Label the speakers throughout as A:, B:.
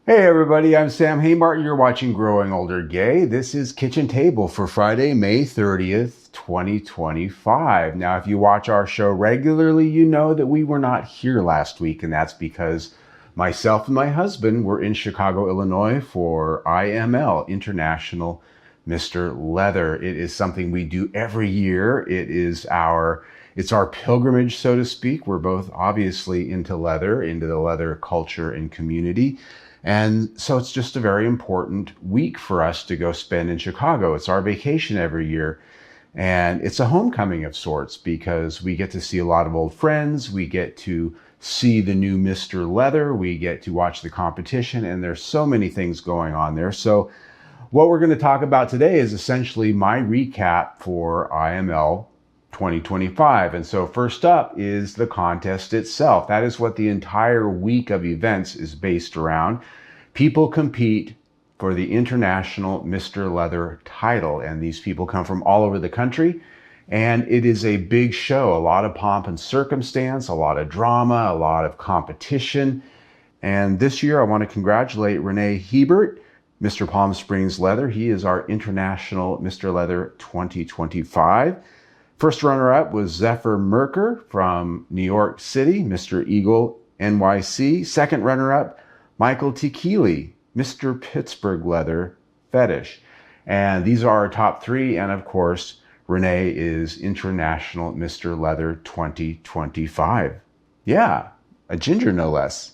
A: Hey everybody, I'm Sam Haymartin. You're watching Growing Older Gay. This is Kitchen Table for Friday, May 30th, 2025. Now, if you watch our show regularly, you know that we were not here last week, and that's because myself and my husband were in Chicago, Illinois for IML, International Mr. Leather. It is something we do every year. It's our pilgrimage, so to speak. We're both obviously into the leather culture and community. And so it's just a very important week for us to go spend in Chicago. It's our vacation every year. And it's a homecoming of sorts because we get to see a lot of old friends. We get to see the new Mr. Leather. We get to watch the competition. And there's so many things going on there. So what we're going to talk about today is essentially my recap for IML 2025. And so first up is the contest itself. That is what the entire week of events is based around. People compete for the International Mr. Leather title, and these people come from all over the country. And it is a big show, a lot of pomp and circumstance, a lot of drama, a lot of competition. And this year I want to congratulate Renee Hebert, Mr. Palm Springs Leather. He is our International Mr. Leather 2025. First runner-up was Zephyr Merker from New York City, Mr. Eagle NYC. Second runner-up, Michael Tikili, Mr. Pittsburgh Leather Fetish. And these are our top three. And of course, Renee is International Mr. Leather 2025. Yeah, a ginger no less.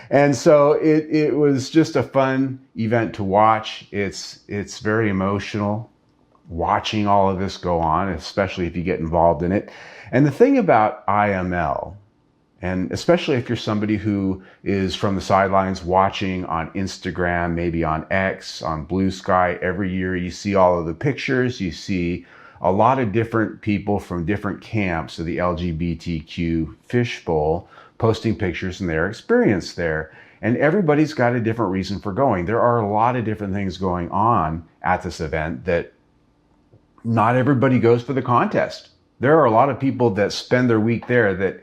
A: And so it was just a fun event to watch. It's very emotional watching all of this go on, especially if you get involved in it. And the thing about IML, and especially if you're somebody who is from the sidelines watching on Instagram, maybe on X, on Blue Sky, every year you see all of the pictures, you see a lot of different people from different camps of the LGBTQ fishbowl posting pictures and their experience there. And everybody's got a different reason for going. There are a lot of different things going on at this event that not everybody goes for the contest. There are a lot of people that spend their week there that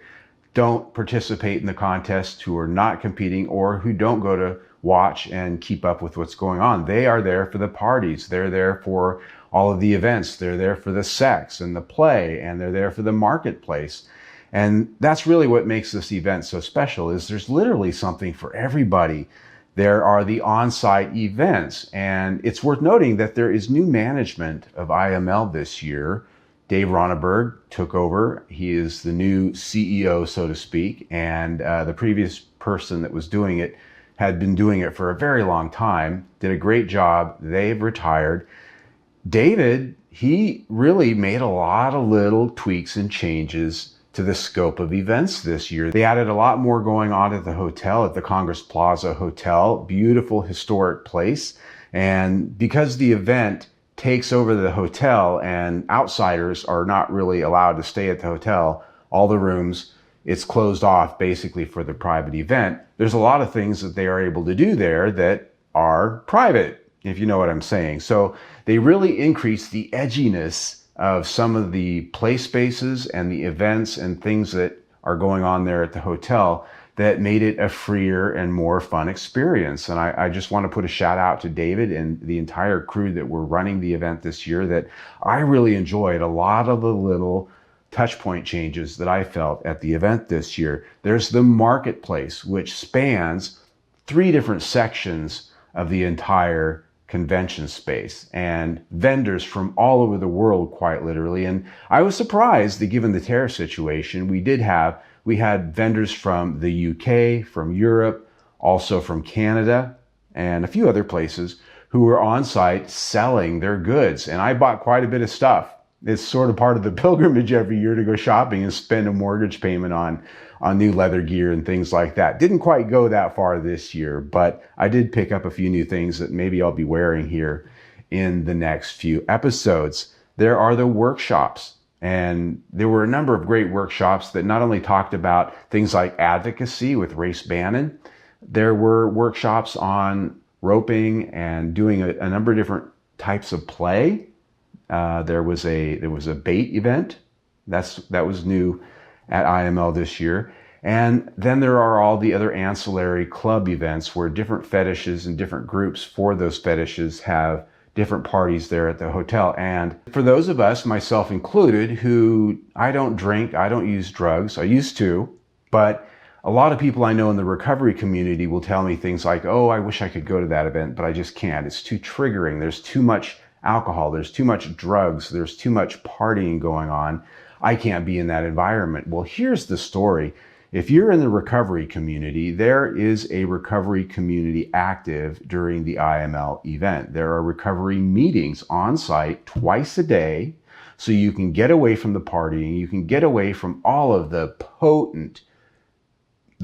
A: don't participate in the contest, who are not competing, or who don't go to watch and keep up with what's going on. They are there for the parties. They're there for all of the events. They're there for the sex and the play, and they're there for the marketplace. And that's really what makes this event so special, is there's literally something for everybody. There are the on-site events, and it's worth noting that there is new management of IML this year. Dave Ronneberg took over. He is the new CEO, so to speak, and the previous person that was doing it had been doing it for a very long time, did a great job. They've retired. David, he really made a lot of little tweaks and changes to the scope of events this year. They added a lot more going on at the hotel, at the Congress Plaza Hotel, beautiful historic place. And because the event takes over the hotel and outsiders are not really allowed to stay at the hotel, all the rooms, it's closed off basically for the private event. There's a lot of things that they are able to do there that are private, if you know what I'm saying. So they really increase the edginess of some of the play spaces and the events and things that are going on there at the hotel that made it a freer and more fun experience. And I just want to put a shout out to David and the entire crew that were running the event this year, that I really enjoyed a lot of the little touch point changes that I felt at the event this year. There's the marketplace, which spans 3 different sections of the entire convention space, and vendors from all over the world, quite literally. And I was surprised that given the tariff situation, we had vendors from the UK, from Europe, also from Canada, and a few other places who were on site selling their goods. And I bought quite a bit of stuff. It's sort of part of the pilgrimage every year to go shopping and spend a mortgage payment on new leather gear and things like that. Didn't quite go that far this year, but I did pick up a few new things that maybe I'll be wearing here in the next few episodes. There are the workshops, and there were a number of great workshops that not only talked about things like advocacy with Race Bannon. There were workshops on roping and doing a number of different types of play. There was a bait event that was new at IML this year. And then there are all the other ancillary club events where different fetishes and different groups for those fetishes have different parties there at the hotel. And for those of us, myself included, who I don't drink, I don't use drugs, I used to, but a lot of people I know in the recovery community will tell me things like, oh, I wish I could go to that event, but I just can't. It's too triggering. There's too much alcohol. There's too much drugs. There's too much partying going on. I can't be in that environment. Well, here's the story. If you're in the recovery community, there is a recovery community active during the IML event. There are recovery meetings on site twice a day, so you can get away from the partying. You can get away from all of the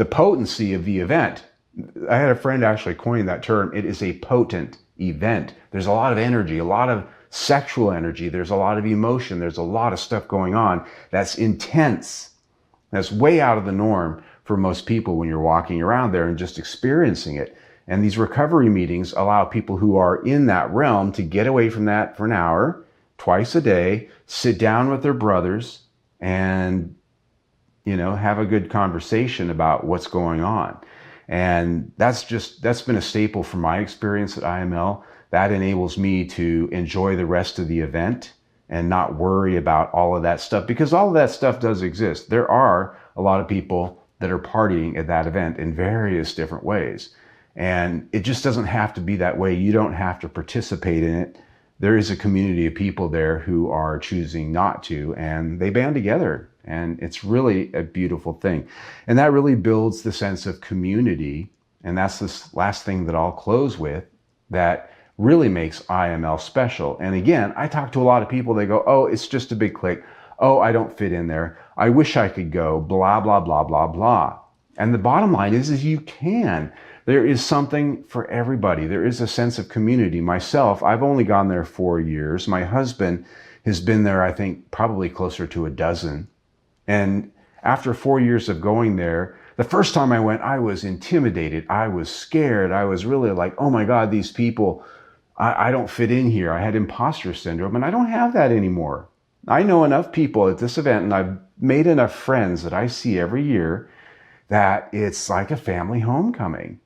A: potency of the event. I had a friend actually coin that term. It is a potent event. There's a lot of energy, a lot of sexual energy. There's a lot of emotion. There's a lot of stuff going on that's intense. That's way out of the norm for most people when you're walking around there and just experiencing it. And these recovery meetings allow people who are in that realm to get away from that for an hour, twice a day, sit down with their brothers and, have a good conversation about what's going on. And that's been a staple from my experience at IML. That enables me to enjoy the rest of the event and not worry about all of that stuff, because all of that stuff does exist. There are a lot of people that are partying at that event in various different ways. And it just doesn't have to be that way. You don't have to participate in it. There is a community of people there who are choosing not to, and they band together. And it's really a beautiful thing. And that really builds the sense of community. And that's this last thing that I'll close with, that really makes IML special. And again, I talk to a lot of people, they go, oh, it's just a big clique. Oh, I don't fit in there. I wish I could go, blah, blah, blah, blah, blah. And the bottom line is you can. There is something for everybody. There is a sense of community. Myself, I've only gone there 4 years. My husband has been there, I think, probably closer to a dozen. And after 4 years of going there, the first time I went, I was intimidated. I was scared. I was really like, oh my God, these people, I don't fit in here. I had imposter syndrome, and I don't have that anymore. I know enough people at this event, and I've made enough friends that I see every year that it's like a family homecoming.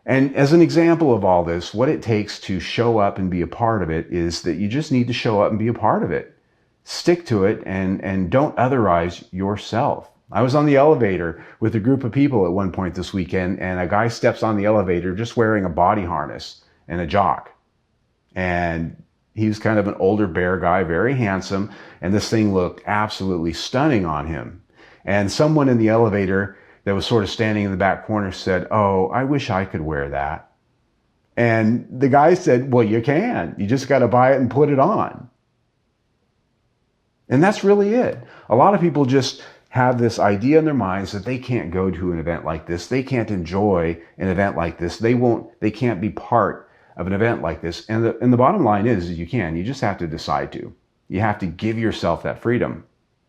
A: And as an example of all this, what it takes to show up and be a part of it is that you just need to show up and be a part of it. Stick to it and don't otherize yourself. I was on the elevator with a group of people at one point this weekend, and a guy steps on the elevator just wearing a body harness and a jock. And he was kind of an older bear guy, very handsome, and this thing looked absolutely stunning on him. And someone in the elevator that was sort of standing in the back corner said, oh, I wish I could wear that. And the guy said, well, you can. You just got to buy it and put it on. And that's really it. A lot of people just have this idea in their minds that they can't go to an event like this. They can't enjoy an event like this. They can't be part of an event like this. And the bottom line is you can. You just have to decide to. You have to give yourself that freedom.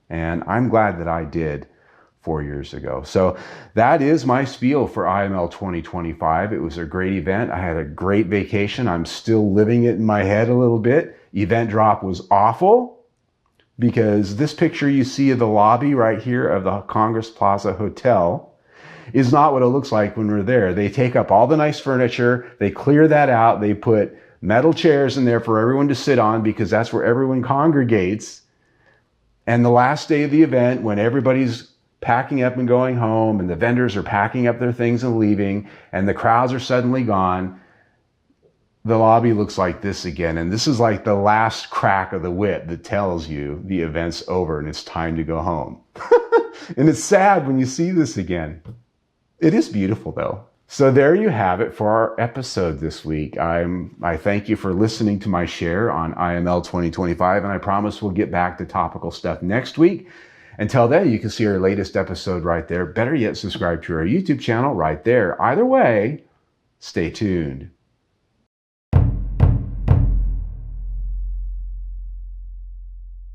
A: And I'm glad that I did 4 years ago. So that is my spiel for IML 2025. It was a great event. I had a great vacation. I'm still living it in my head a little bit. Event drop was awful, because this picture you see of the lobby right here of the Congress Plaza Hotel is not what it looks like when we're there. They take up all the nice furniture, they clear that out, they put metal chairs in there for everyone to sit on because that's where everyone congregates. And the last day of the event, when everybody's packing up and going home and the vendors are packing up their things and leaving and the crowds are suddenly gone, the lobby looks like this again. And this is like the last crack of the whip that tells you the event's over and it's time to go home. And it's sad when you see this again. It is beautiful though. So there you have it for our episode this week. I thank you for listening to my share on IML 2025, and I promise we'll get back to topical stuff next week. Until then, you can see our latest episode right there. Better yet, subscribe to our YouTube channel right there. Either way, stay tuned.